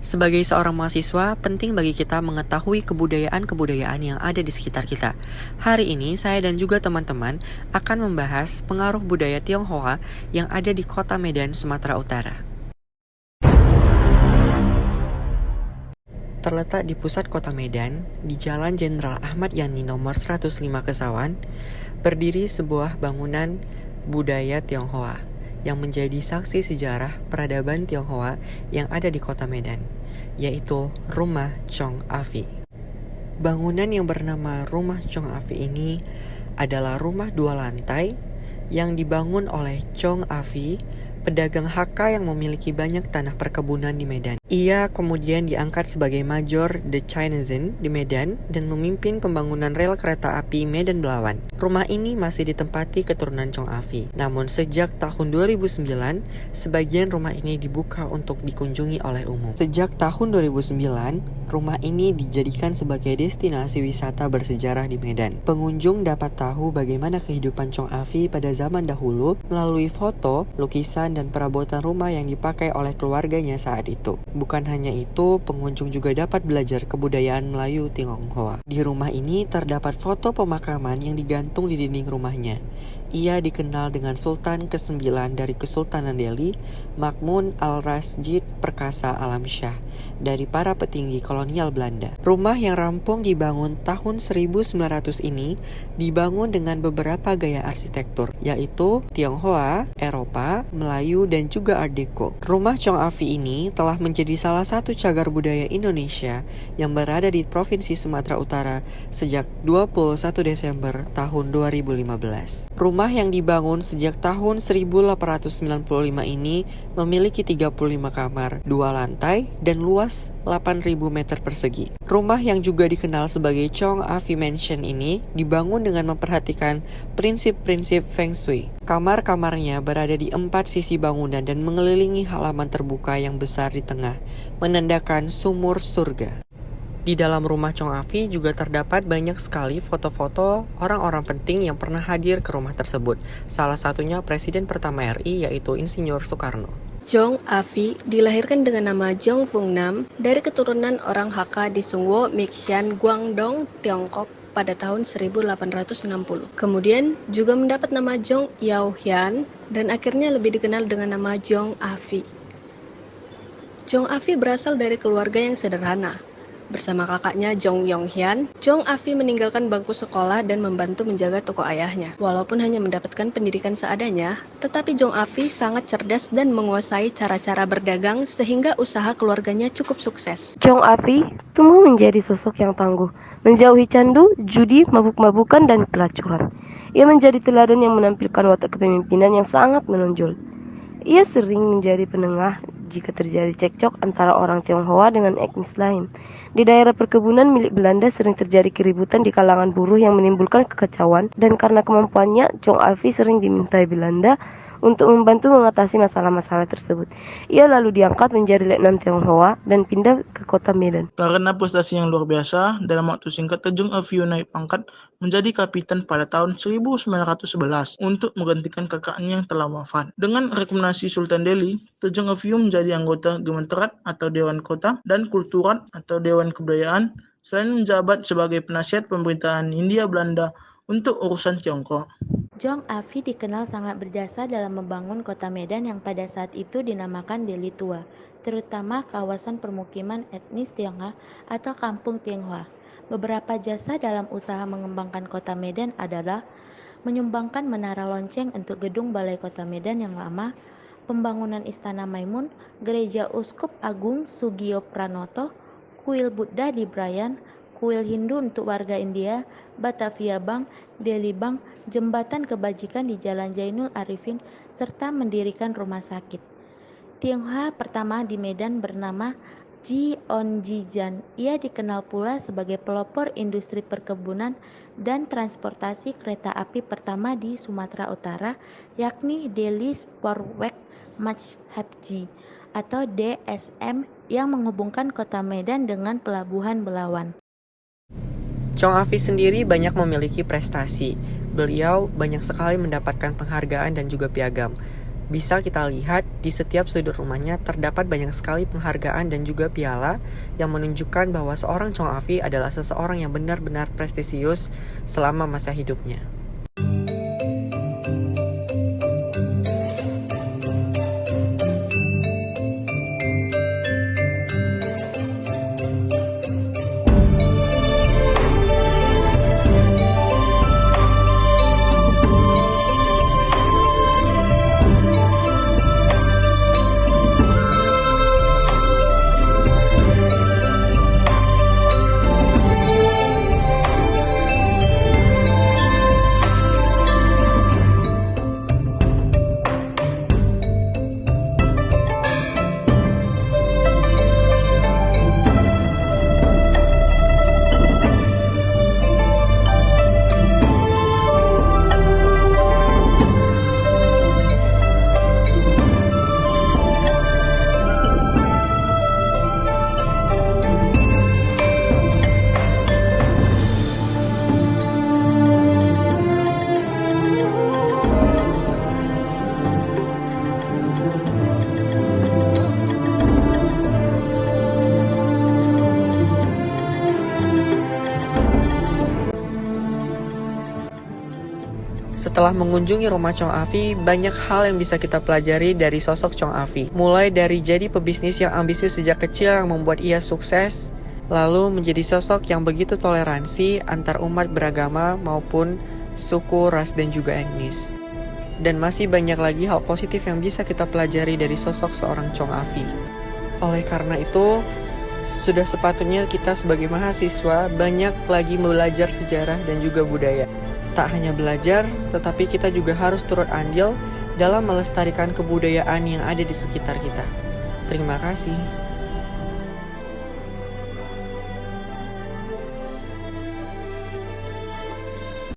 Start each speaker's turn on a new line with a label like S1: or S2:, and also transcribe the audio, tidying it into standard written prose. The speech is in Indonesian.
S1: Sebagai seorang mahasiswa, penting bagi kita mengetahui kebudayaan-kebudayaan yang ada di sekitar kita. Hari ini, saya dan juga teman-teman akan membahas pengaruh budaya Tionghoa yang ada di kota Medan, Sumatera Utara. Terletak di pusat kota Medan, di Jalan Jenderal Ahmad Yani nomor 105 Kesawan, berdiri sebuah bangunan budaya Tionghoa yang menjadi saksi sejarah peradaban Tionghoa yang ada di kota Medan, yaitu Rumah Chong Afi. Bangunan yang bernama Rumah Chong Afi ini adalah rumah 2 lantai yang dibangun oleh Chong Afi, pedagang Hakka yang memiliki banyak tanah perkebunan di Medan. Ia kemudian diangkat sebagai Major de Chinesen di Medan dan memimpin pembangunan rel kereta api Medan Belawan. Rumah ini masih ditempati keturunan Chong Afi. Namun sejak tahun 2009, sebagian rumah ini dibuka untuk dikunjungi oleh umum. Sejak tahun 2009, rumah ini dijadikan sebagai destinasi wisata bersejarah di Medan. Pengunjung dapat tahu bagaimana kehidupan Chong Afi pada zaman dahulu melalui foto, lukisan, dan perabotan rumah yang dipakai oleh keluarganya saat itu. Bukan hanya itu, pengunjung juga dapat belajar kebudayaan Melayu Tionghoa. Di rumah ini terdapat foto pemakaman yang digantung di dinding rumahnya. Ia dikenal dengan Sultan ke-9 dari Kesultanan Delhi, Makmun Al-Rasjid Perkasa Alam Shah, dari para petinggi kolonial Belanda. Rumah yang rampung dibangun tahun 1900 ini dibangun dengan beberapa gaya arsitektur, yaitu Tionghoa, Eropa, Melayu, dan juga Art Deco. Rumah Chong Afi ini telah menjadi salah satu cagar budaya Indonesia yang berada di Provinsi Sumatera Utara sejak 21 Desember tahun 2015. Rumah yang dibangun sejak tahun 1895 ini memiliki 35 kamar, 2 lantai, dan luas 8.000 meter persegi. Rumah yang juga dikenal sebagai Chong Afi Mansion ini dibangun dengan memperhatikan prinsip-prinsip Feng Shui. Kamar-kamarnya berada di 4 sisi bangunan dan mengelilingi halaman terbuka yang besar di tengah, menandakan sumur surga. Di dalam rumah Chong Afi juga terdapat banyak sekali foto-foto orang-orang penting yang pernah hadir ke rumah tersebut. Salah satunya Presiden pertama RI, yaitu Insinyur Soekarno.
S2: Chong Afi dilahirkan dengan nama Chong Fung Nam dari keturunan orang Hakka di Sungwo, Mixian, Guangdong, Tiongkok pada tahun 1860. Kemudian juga mendapat nama Chong Yao Hian dan akhirnya lebih dikenal dengan nama Chong Afi. Chong Afi berasal dari keluarga yang sederhana. Bersama kakaknya Chong Yong Hian, Chong Afi meninggalkan bangku sekolah dan membantu menjaga toko ayahnya. Walaupun hanya mendapatkan pendidikan seadanya, tetapi Chong Afi sangat cerdas dan menguasai cara-cara berdagang sehingga usaha keluarganya cukup sukses.
S3: Chong Afi tumbuh menjadi sosok yang tangguh, menjauhi candu, judi, mabuk-mabukan, dan pelacuran. Ia menjadi teladan yang menampilkan watak kepemimpinan yang sangat menonjol. Ia sering menjadi penengah jika terjadi cekcok antara orang Tionghoa dengan etnis lain. Di daerah perkebunan milik Belanda sering terjadi keributan di kalangan buruh yang menimbulkan kekacauan, dan karena kemampuannya, Chong Afi sering dimintai Belanda untuk membantu mengatasi masalah-masalah tersebut. Ia lalu diangkat menjadi letnan Tionghoa dan pindah ke kota Medan.
S4: Karena prestasi yang luar biasa, dalam waktu singkat Chong Afi naik pangkat menjadi kapitan pada tahun 1911 untuk menggantikan kakaknya yang telah wafat. Dengan rekomendasi Sultan Delhi, Chong Afi menjadi anggota Gementerat atau Dewan Kota dan Kulturat atau Dewan Kebudayaan, selain menjabat sebagai penasihat pemerintahan Hindia Belanda untuk urusan Tiongkok.
S5: Chong Afi dikenal sangat berjasa dalam membangun kota Medan yang pada saat itu dinamakan Delhi Tua, terutama kawasan permukiman etnis Tionghoa atau Kampung Tionghoa. Beberapa jasa dalam usaha mengembangkan kota Medan adalah menyumbangkan menara lonceng untuk gedung Balai Kota Medan yang lama, pembangunan Istana Maimun, Gereja Uskup Agung Sugio Pranoto, kuil Buddha di Brayan, kuil Hindu untuk warga India, Batavia Bank, Delhi Bank, jembatan kebajikan di Jalan Jainul Arifin, serta mendirikan rumah sakit. Tionghoa pertama di Medan bernama Ji Onjijan. Ia dikenal pula sebagai pelopor industri perkebunan dan transportasi kereta api pertama di Sumatera Utara, yakni Delhi Sportweg Majhabji atau DSM yang menghubungkan kota Medan dengan pelabuhan Belawan.
S1: Chong Afi sendiri banyak memiliki prestasi. Beliau banyak sekali mendapatkan penghargaan dan juga piagam. Bisa kita lihat di setiap sudut rumahnya terdapat banyak sekali penghargaan dan juga piala yang menunjukkan bahwa seorang Chong Afi adalah seseorang yang benar-benar prestisius selama masa hidupnya. Setelah mengunjungi rumah Chong Afi, banyak hal yang bisa kita pelajari dari sosok Chong Afi. Mulai dari jadi pebisnis yang ambisius sejak kecil yang membuat ia sukses, lalu menjadi sosok yang begitu toleransi antar umat beragama maupun suku, ras, dan juga etnis. Dan masih banyak lagi hal positif yang bisa kita pelajari dari sosok seorang Chong Afi. Oleh karena itu, sudah sepatutnya kita sebagai mahasiswa banyak lagi belajar sejarah dan juga budaya. Tak hanya belajar, tetapi kita juga harus turut andil dalam melestarikan kebudayaan yang ada di sekitar kita. Terima kasih.